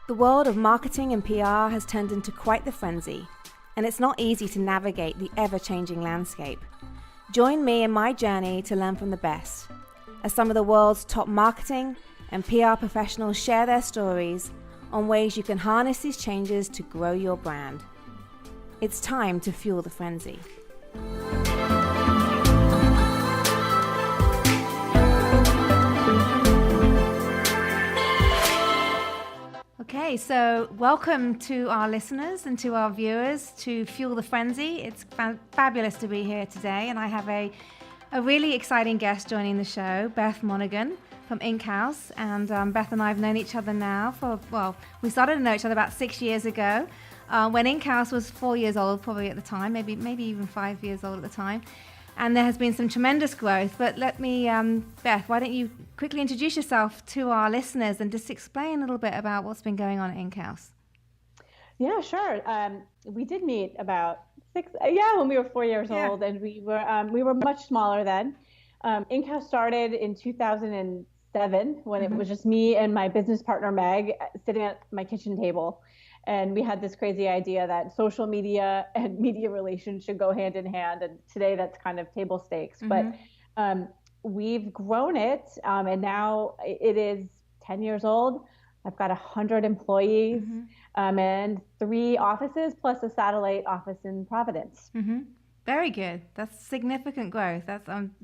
The world of marketing and PR has turned into quite the frenzy, and it's not easy to navigate the ever-changing landscape. Join me in my journey to learn from the best, as some of the world's top marketing and PR professionals share their stories on ways you can harness these changes to grow your brand. It's time to fuel the frenzy. Okay, so welcome to our listeners and to our viewers to Fuel the Frenzy. It's fabulous to be here today, and I have a really exciting guest joining the show, Beth Monaghan from Inchouse. And Beth and I have known each other now we started to know each other about 6 years ago when Inchouse was 4 years old, probably at the time, maybe even 5 years old at the time. And there has been some tremendous growth. But let me, Beth, why don't you quickly introduce yourself to our listeners and just explain a little bit about what's been going on at Inchouse? Yeah, sure. We did meet about when we were 4 years old, and we were much smaller then. Inchouse started in 2007 when it was just me and my business partner Meg sitting at my kitchen table. And we had this crazy idea that social media and media relations should go hand in hand. And today that's kind of table stakes. But we've grown it, and now it is 10 years old. I've got 100 employees and 3 offices plus a satellite office in Providence. Very good. That's significant growth. Thanks.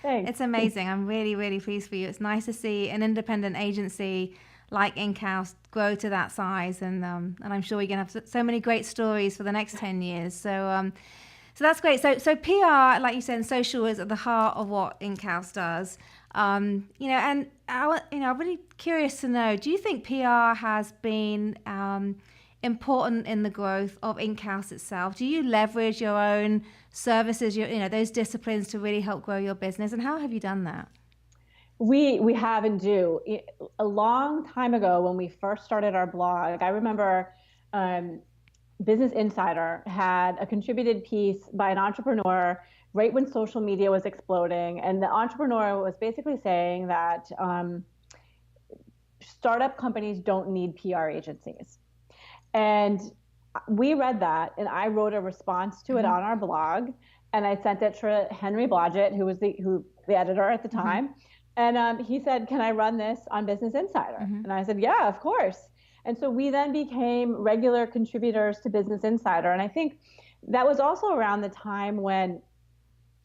It's amazing. I'm really, really pleased for you. It's nice to see an independent agency like Inchouse grow to that size, and I'm sure we're gonna have so many great stories for the next 10 years. So that's great. So PR, like you said, and social is at the heart of what Inchouse does. And I'm really curious to know: do you think PR has been important in the growth of Inchouse itself? Do you leverage your own services, those disciplines to really help grow your business? And how have you done that? We have and do. A long time ago when we first started our blog, I remember Business Insider had a contributed piece by an entrepreneur right when social media was exploding. And the entrepreneur was basically saying that startup companies don't need PR agencies. And we read that, and I wrote a response to it on our blog, and I sent it to Henry Blodgett, who was the editor at the time. And he said, "Can I run this on Business Insider?" And I said, "Yeah, of course." And so we then became regular contributors to Business Insider. And I think that was also around the time when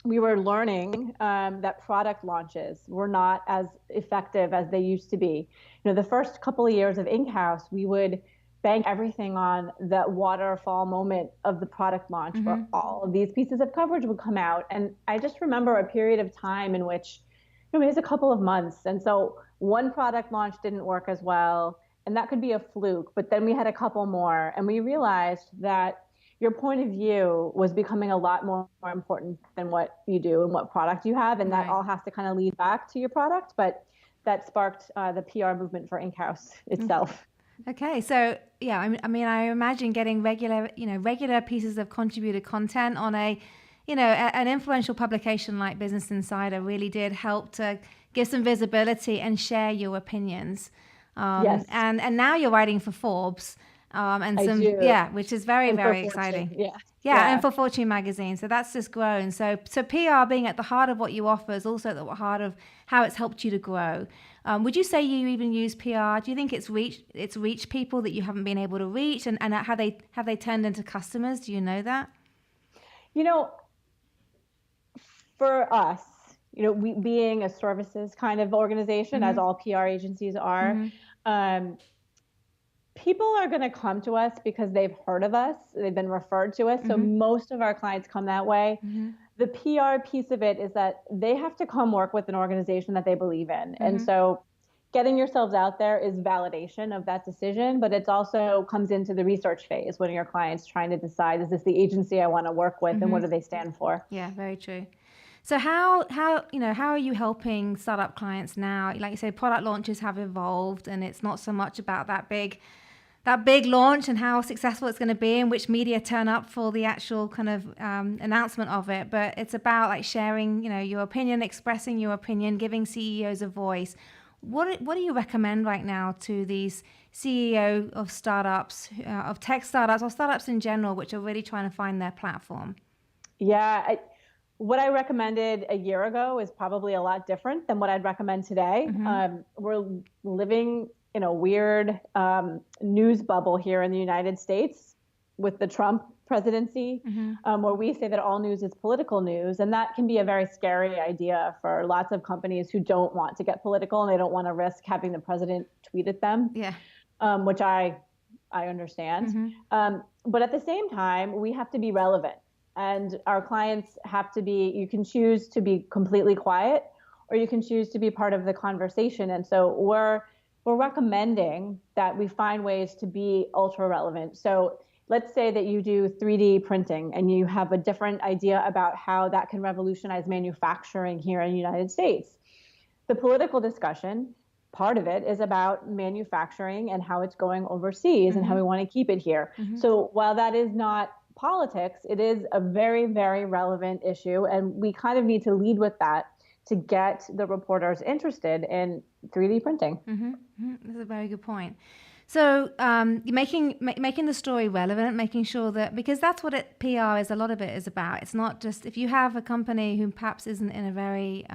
we were learning that product launches were not as effective as they used to be. The first couple of years of Inchouse, we would bank everything on that waterfall moment of the product launch where all of these pieces of coverage would come out. And I just remember a period of time in which it was a couple of months. And so one product launch didn't work as well, and that could be a fluke. But then we had a couple more, and we realized that your point of view was becoming a lot more important than what you do and what product you have. And that all has to kind of lead back to your product. But that sparked the PR movement for Inchouse itself. Okay, so I imagine getting regular pieces of contributed content on an influential publication like Business Insider really did help to give some visibility and share your opinions. Yes. And now you're writing for Forbes, which is very, very exciting. Yeah, and for Fortune magazine. So that's just grown. So PR being at the heart of what you offer is also at the heart of how it's helped you to grow. Would you say you even use PR? Do you think it's reached people that you haven't been able to reach, and have they turned into customers? Do you know that? For us, we being a services kind of organization, as all PR agencies are, people are going to come to us because they've heard of us, they've been referred to us. So most of our clients come that way. The PR piece of it is that they have to come work with an organization that they believe in. And so getting yourselves out there is validation of that decision, but it also comes into the research phase when your client's trying to decide, is this the agency I want to work with, and what do they stand for? Yeah, very true. So how are you helping startup clients now? Like you say, product launches have evolved, and it's not so much about that big launch and how successful it's going to be and which media turn up for the actual kind of announcement of it. But it's about like sharing, your opinion, expressing your opinion, giving CEOs a voice. what do you recommend right now to these CEO of startups, of tech startups, or startups in general, which are really trying to find their platform? Yeah, what I recommended a year ago is probably a lot different than what I'd recommend today. We're living in a weird news bubble here in the United States with the Trump presidency, where we say that all news is political news. And that can be a very scary idea for lots of companies who don't want to get political and they don't want to risk having the president tweet at them, which I understand. But at the same time, we have to be relevant. And our clients have to be, you can choose to be completely quiet or you can choose to be part of the conversation. And so we're recommending that we find ways to be ultra relevant. So let's say that you do 3D printing and you have a different idea about how that can revolutionize manufacturing here in the United States. The political discussion, part of it is about manufacturing and how it's going overseas and how we want to keep it here. So while that is not politics, it is a very, very relevant issue. And we kind of need to lead with that to get the reporters interested in 3D printing. That's a very good point. So making the story relevant, making sure that, because that's what PR is, a lot of it is about. It's not just, if you have a company who perhaps isn't in a very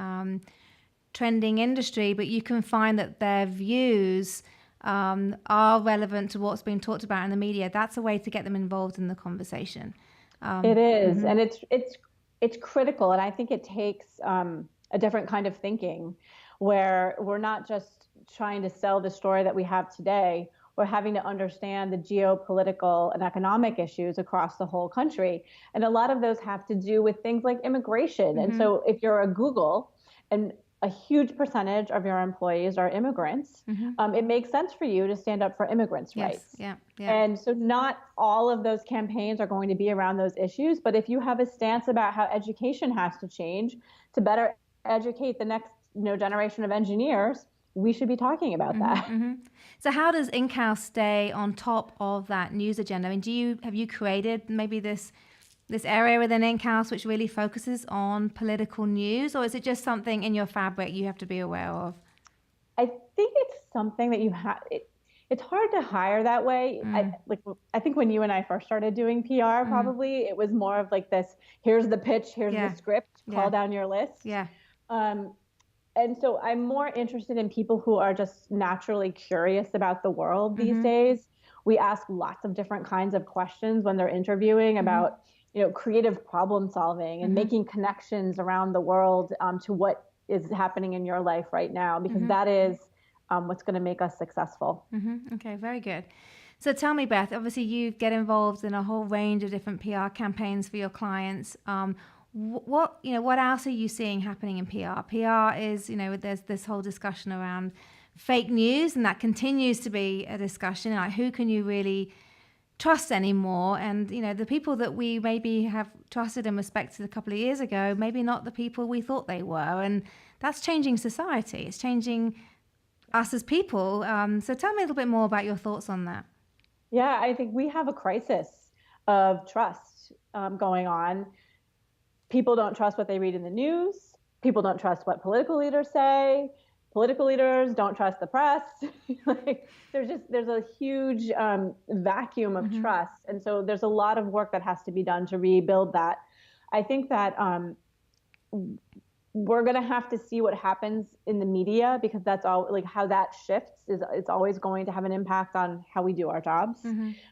trending industry, but you can find that their views are relevant to what's being talked about in the media, that's a way to get them involved in the conversation. It is, and it's critical, and I think it takes a different kind of thinking, where we're not just trying to sell the story that we have today. We're having to understand the geopolitical and economic issues across the whole country, and a lot of those have to do with things like immigration. And so, if you're a Google and a huge percentage of your employees are immigrants, it makes sense for you to stand up for immigrants' rights. And so not all of those campaigns are going to be around those issues, but if you have a stance about how education has to change to better educate the next generation of engineers, we should be talking about that. So how does Inchouse stay on top of that news agenda? I mean, have you created maybe this area within Inchouse which really focuses on political news, or is it just something in your fabric you have to be aware of? I think it's something that you have. It's hard to hire that way. I think when you and I first started doing PR, probably it was more of like this: here's the pitch, here's the script, call down your list. And so I'm more interested in people who are just naturally curious about the world these days. We ask lots of different kinds of questions when they're interviewing about creative problem solving and making connections around the world to what is happening in your life right now, because that is what's going to make us successful. Okay, very good. So tell me, Beth, obviously you get involved in a whole range of different PR campaigns for your clients. What else are you seeing happening in PR? PR is, there's this whole discussion around fake news, and that continues to be a discussion. Like, who can you really trust anymore? And the people that we maybe have trusted and respected a couple of years ago, maybe not the people we thought they were, and that's changing society. It's changing us as people. So tell me a little bit more about your thoughts on that. Yeah, I think we have a crisis of trust going on. People don't trust what they read in the news. People don't trust what political leaders say. Political leaders don't trust the press. There's a huge vacuum of trust. And so there's a lot of work that has to be done to rebuild that. I think that we're going to have to see what happens in the media, because that's all, like, how that shifts it's always going to have an impact on how we do our jobs.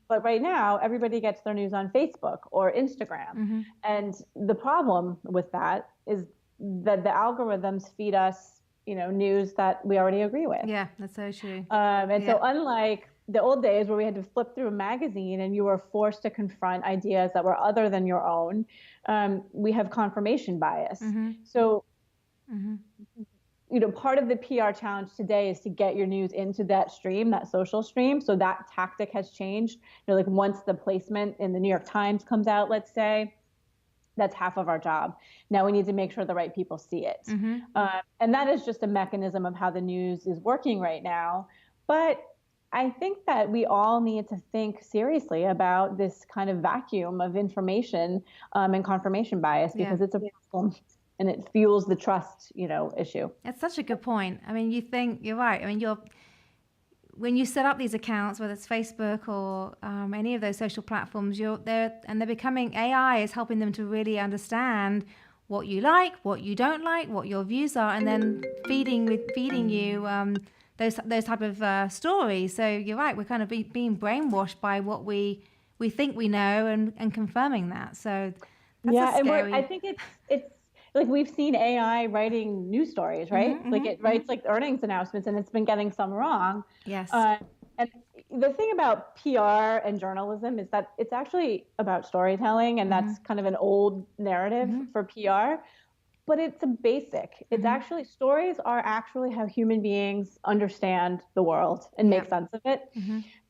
But right now, everybody gets their news on Facebook or Instagram. And the problem with that is that the algorithms feed us news that we already agree with. Yeah, that's so true. So unlike the old days where we had to flip through a magazine and you were forced to confront ideas that were other than your own, we have confirmation bias. So, part of the PR challenge today is to get your news into that stream, that social stream. So that tactic has changed. Like, once the placement in the New York Times comes out, let's say, that's half of our job. Now we need to make sure the right people see it. And that is just a mechanism of how the news is working right now. But I think that we all need to think seriously about this kind of vacuum of information and confirmation bias, because it's a problem. and it fuels the trust, issue. That's such a good point. I mean, you're right. I mean, when you set up these accounts, whether it's Facebook or any of those social platforms, they're becoming, AI is helping them to really understand what you like, what you don't like, what your views are, and then feeding you those type of stories. So you're right, we're kind of being brainwashed by what we think we know and confirming that. So that's scary. I think it's like we've seen AI writing news stories, right? Like it writes like earnings announcements, and it's been getting some wrong. Yes. And the thing about PR and journalism is that it's actually about storytelling, and that's kind of an old narrative for PR. But it's a basic. It's actually, stories are actually how human beings understand the world and make sense of it.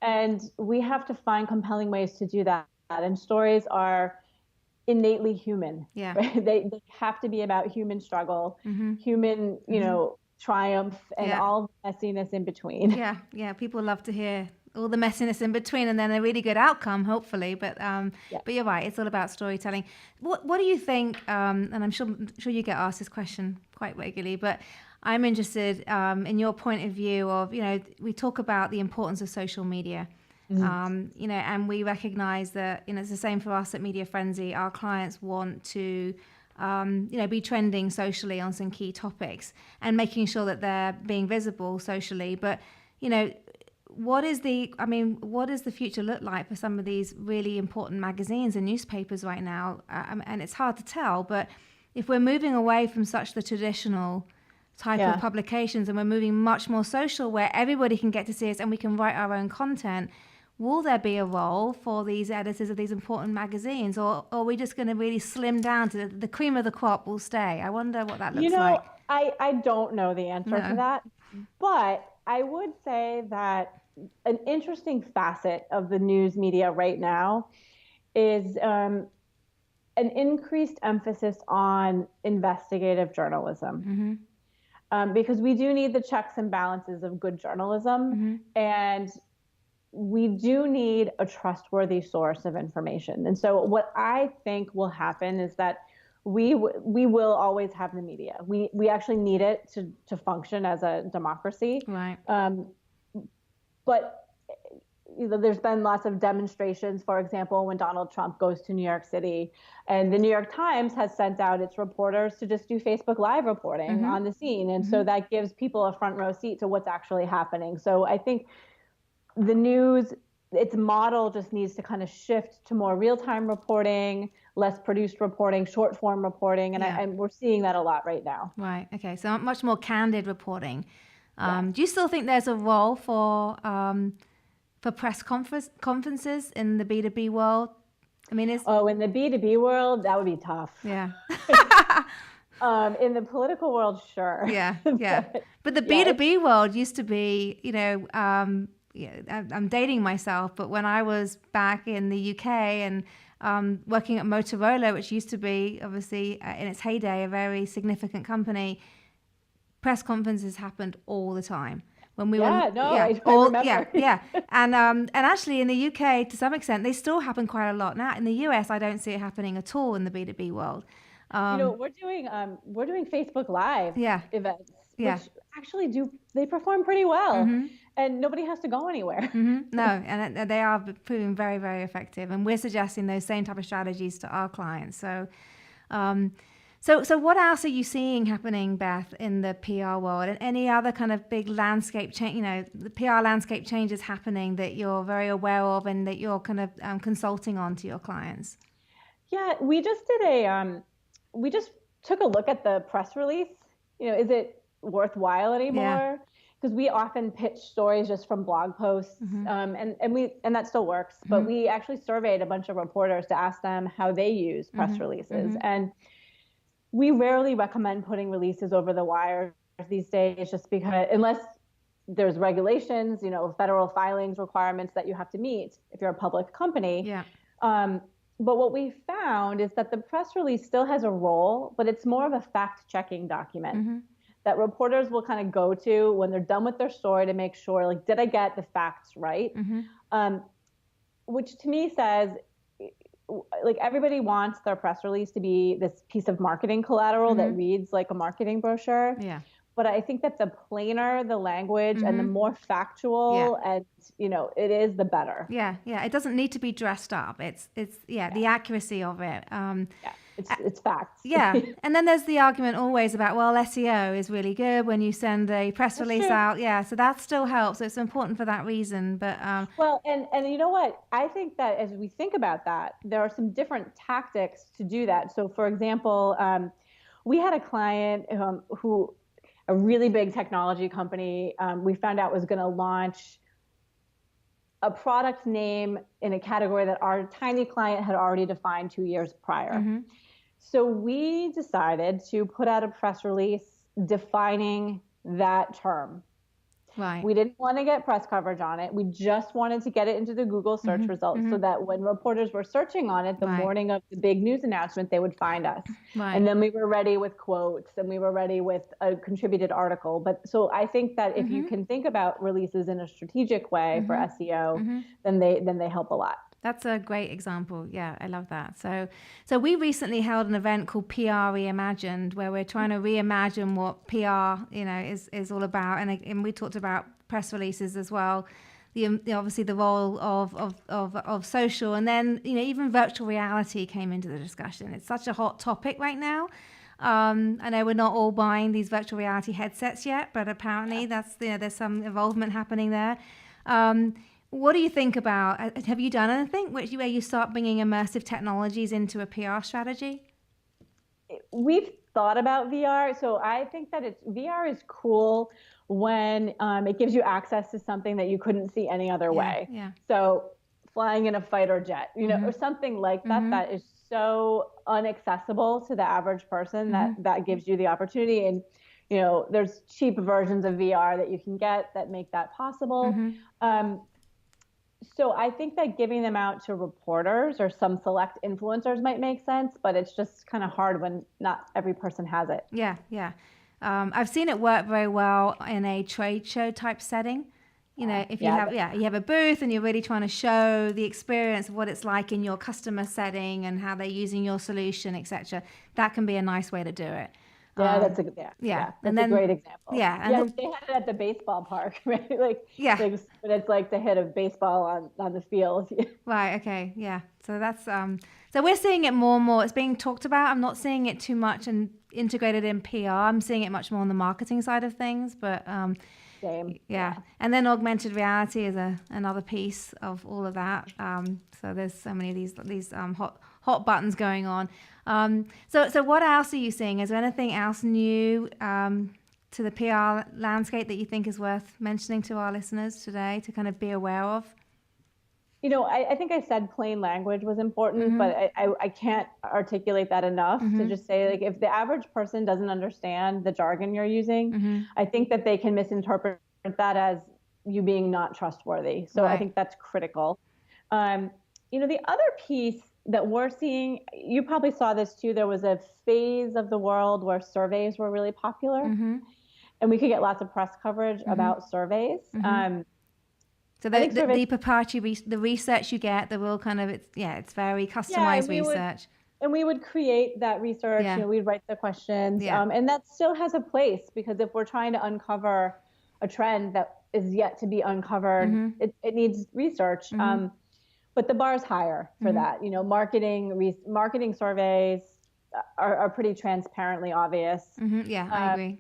And we have to find compelling ways to do that. And stories are innately human. Yeah. Right? They have to be about human struggle, human, triumph, and all the messiness in between. Yeah. People love to hear all the messiness in between, and then a really good outcome, hopefully. But you're right. It's all about storytelling. What do you think? And I'm sure you get asked this question quite regularly, but I'm interested in your point of view of, we talk about the importance of social media. And we recognize that, it's the same for us at Media Frenzy. Our clients want to, be trending socially on some key topics and making sure that they're being visible socially. But, what does the future look like for some of these really important magazines and newspapers right now? And it's hard to tell, but if we're moving away from such the traditional type of publications and we're moving much more social, where everybody can get to see us and we can write our own content, will there be a role for these editors of these important magazines, or are we just going to really slim down to the cream of the crop will stay? I wonder what that looks like. I don't know the answer to that, but I would say that an interesting facet of the news media right now is an increased emphasis on investigative journalism. Because we do need the checks and balances of good journalism, and we do need a trustworthy source of information. And so what I think will happen is that we will always have the media. We actually need it to function as a democracy. Right. But there's been lots of demonstrations, for example, when Donald Trump goes to New York City, and the New York Times has sent out its reporters to just do Facebook Live reporting on the scene. And so that gives people a front row seat to what's actually happening. So I think the news, its model just needs to kind of shift to more real-time reporting, less produced reporting, short form reporting. And we're seeing that a lot right now. Right. Okay. So much more candid reporting. Do you still think there's a role for press conferences in the B2B world? I mean, in the B2B world, that would be tough. Yeah. In the political world, sure. Yeah. But the B2B world used to be, I'm dating myself, but when I was back in the UK and working at Motorola, which used to be obviously in its heyday a very significant company, press conferences happened all the time. When we I remember. And actually in the UK, to some extent, they still happen quite a lot now. In the US, I don't see it happening at all in the B2B world. We're doing Facebook Live events, which actually they perform pretty well, and nobody has to go anywhere. No, and they are proving very, very effective. And we're suggesting those same type of strategies to our clients. So, So what else are you seeing happening, Beth, in the PR world, and any other kind of big landscape change? The PR landscape changes happening that you're very aware of and that you're kind of consulting on to your clients. Yeah, we just took a look at the press release. Is it worthwhile anymore? Because we often pitch stories just from blog posts, and that still works. But we actually surveyed a bunch of reporters to ask them how they use press releases, and we rarely recommend putting releases over the wire these days, just because unless there's regulations, federal filings requirements that you have to meet if you're a public company. Yeah. But what we found is that the press release still has a role, but it's more of a fact-checking document that reporters will kind of go to when they're done with their story to make sure, like, did I get the facts right? Which to me says, like everybody wants their press release to be this piece of marketing collateral that reads like a marketing brochure. Yeah. But I think that the plainer the language and the more factual and, it is, the better. Yeah. Yeah. It doesn't need to be dressed up. It's the accuracy of it. It's facts. Yeah. And then there's the argument always about, well, SEO is really good when you send a press release out. Yeah. So that still helps. So it's important for that reason. But well, and you know what? I think that as we think about that, there are some different tactics to do that. So for example, we had a client who, a really big technology company, we found out was going to launch a product name in a category that our tiny client had already defined 2 years prior. So we decided to put out a press release defining that term. Right. We didn't want to get press coverage on it. We just wanted to get it into the Google search results so that when reporters were searching on it the morning of the big news announcement, they would find us. Right. And then we were ready with quotes and we were ready with a contributed article. But so I think that if you can think about releases in a strategic way for SEO, then they help a lot. That's a great example. Yeah, I love that. So we recently held an event called PR Reimagined, where we're trying to reimagine what PR, is all about. And we talked about press releases as well. Obviously the role of social, and then even virtual reality came into the discussion. It's such a hot topic right now. I know we're not all buying these virtual reality headsets yet, but apparently there's some involvement happening there. What do you think about, have you done anything where you start bringing immersive technologies into a PR strategy? We've thought about VR. So I think that VR is cool when it gives you access to something that you couldn't see any other way. Yeah. So flying in a fighter jet, or something like that, that is so unaccessible to the average person that gives you the opportunity. And, there's cheap versions of VR that you can get that make that possible. So I think that giving them out to reporters or some select influencers might make sense, but it's just kind of hard when not every person has it. Yeah, yeah. I've seen it work very well in a trade show type setting. If you have a booth and you're really trying to show the experience of what it's like in your customer setting and how they're using your solution, etc. That can be a nice way to do it. Yeah, that's a great example. Yeah, and then they had it at the baseball park, right? But it's like the hit of baseball on the field. Right. Okay. Yeah. So that's so we're seeing it more and more. It's being talked about. I'm not seeing it too much and integrated in PR. I'm seeing it much more on the marketing side of things. But same. Yeah. And then augmented reality is another piece of all of that. So there's so many of these hot buttons going on. So what else are you seeing? Is there anything else new to the PR landscape that you think is worth mentioning to our listeners today to kind of be aware of? I think I said plain language was important, but I can't articulate that enough to just say, like, if the average person doesn't understand the jargon you're using, I think that they can misinterpret that as you being not trustworthy. So I think that's critical. The other piece that we're seeing, you probably saw this too, there was a phase of the world where surveys were really popular, and we could get lots of press coverage about surveys. So the proprietary, the research you get, the real kind of, it's very customized research. And we would create that research, we'd write the questions, and that still has a place, because if we're trying to uncover a trend that is yet to be uncovered, it needs research. But the bar's higher for that. Marketing surveys are pretty transparently obvious. Yeah, I agree.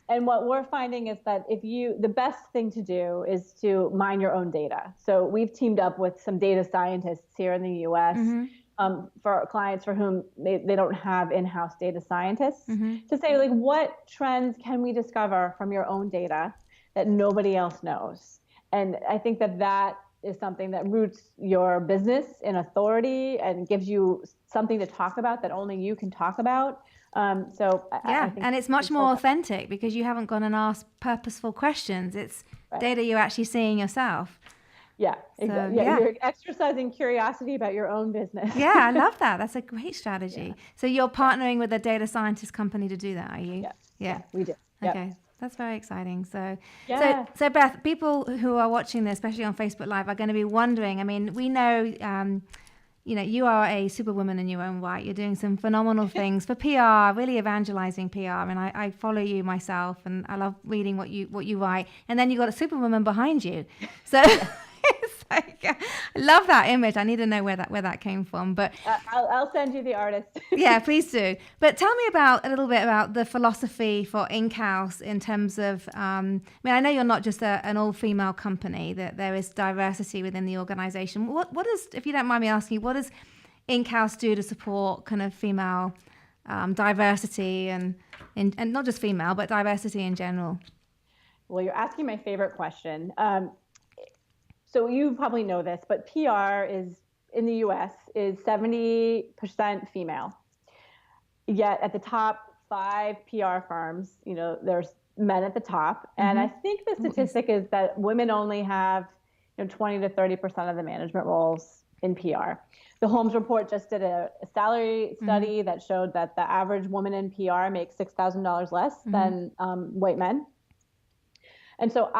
And what we're finding is that the best thing to do is to mine your own data. So we've teamed up with some data scientists here in the US for clients for whom they don't have in-house data scientists to say, like, what trends can we discover from your own data that nobody else knows? And I think that is something that roots your business in authority and gives you something to talk about that only you can talk about. I think and it's much more authentic because you haven't gone and asked purposeful questions. It's data you're actually seeing yourself. Yeah, exactly. You're exercising curiosity about your own business. Yeah, I love that. That's a great strategy. So you're partnering with a data scientist company to do that, are you? Yes. Yeah, we do. Okay. That's very exciting. So Beth, people who are watching this, especially on Facebook Live, are going to be wondering. I mean, we know, you are a superwoman in your own right. You're doing some phenomenal things for PR, really evangelizing PR. And I follow you myself, and I love reading what you write. And then you got a superwoman behind you. So it's like, I love that image. I need to know where that came from. But I'll send you the artist. Yeah, please do. But tell me a little bit about the philosophy for Inchouse in terms of, I know you're not just an all-female company, that there is diversity within the organization. What is, if you don't mind me asking, what does Inchouse do to support kind of female diversity and not just female, but diversity in general? Well, you're asking my favorite question. So you probably know this, but PR is in the US is 70% female. Yet at the top 5 PR firms, there's men at the top. And I think the statistic is that women only have 20 to 30% of the management roles in PR. The Holmes Report just did a salary study that showed that the average woman in PR makes $6,000 less than white men. And so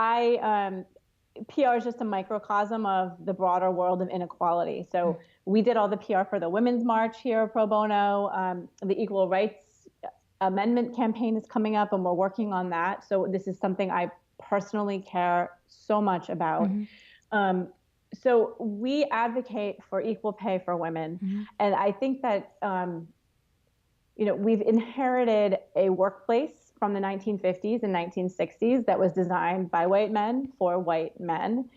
PR is just a microcosm of the broader world of inequality. So we did all the PR for the Women's March here pro bono. The Equal Rights Amendment campaign is coming up, and we're working on that. So this is something I personally care so much about. So we advocate for equal pay for women. And I think that, we've inherited a workplace from the 1950s and 1960s that was designed by white men for white men,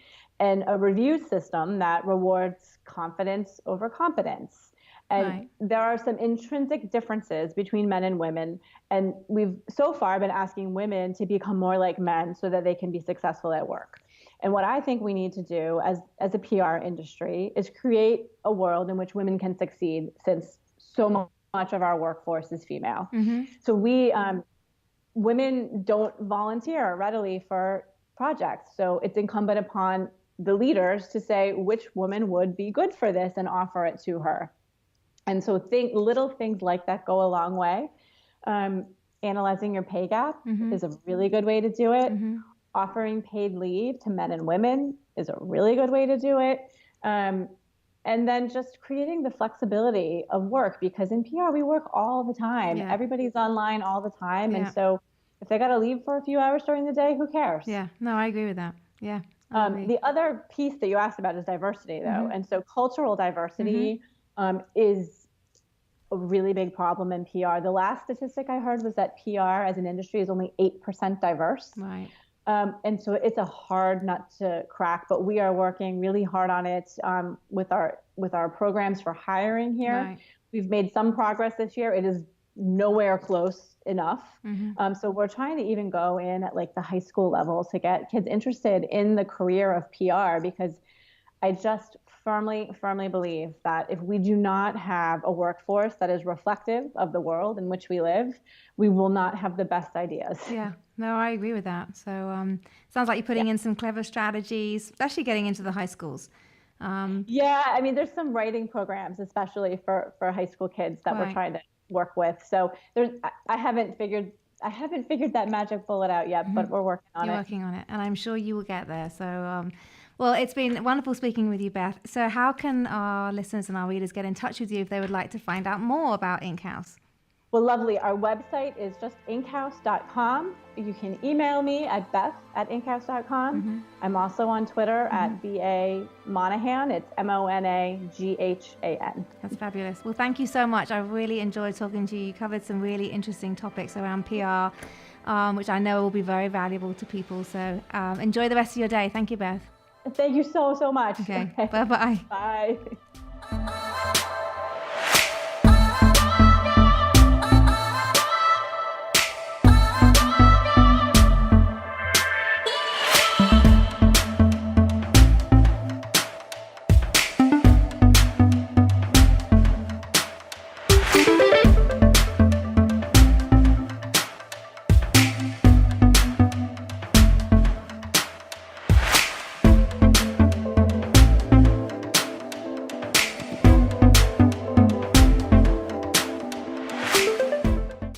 and a review system that rewards confidence over competence. And there are some intrinsic differences between men and women. And we've so far been asking women to become more like men so that they can be successful at work. And what I think we need to do as a PR industry is create a world in which women can succeed, since so much of our workforce is female. So women don't volunteer readily for projects. So it's incumbent upon the leaders to say which woman would be good for this and offer it to her. And so little things like that go a long way. Analyzing your pay gap is a really good way to do it. Offering paid leave to men and women is a really good way to do it. And then just creating the flexibility of work, because in PR, we work all the time. Yeah. Everybody's online all the time. And so if they got to leave for a few hours during the day, who cares? Yeah, no, I agree with that. Yeah. The other piece that you asked about is diversity, though. And so cultural diversity is a really big problem in PR. The last statistic I heard was that PR as an industry is only 8% diverse. Right. And so it's a hard nut to crack, but we are working really hard on it with our programs for hiring here. Right. We've made some progress this year. It is nowhere close enough. So we're trying to even go in at like the high school level to get kids interested in the career of PR, because I just firmly believe that if we do not have a workforce that is reflective of the world in which we live, we will not have the best ideas. Yeah, no, I agree with that. So sounds like you're putting in some clever strategies, especially getting into the high schools. There's some writing programs, especially for high school kids that we're trying to work with. So I haven't figured that magic bullet out yet, but we're working on it. You're working on it, and I'm sure you will get there. So well, it's been wonderful speaking with you, Beth. So how can our listeners and our readers get in touch with you if they would like to find out more about Inchouse? Well, lovely. Our website is just inchouse.com. You can email me at beth@inchouse.com. I'm also on Twitter at BA Monaghan. It's MONAGHAN. That's fabulous. Well, thank you so much. I really enjoyed talking to you. You covered some really interesting topics around PR, which I know will be very valuable to people. So enjoy the rest of your day. Thank you, Beth. Thank you so much. Okay. Bye-bye. Bye.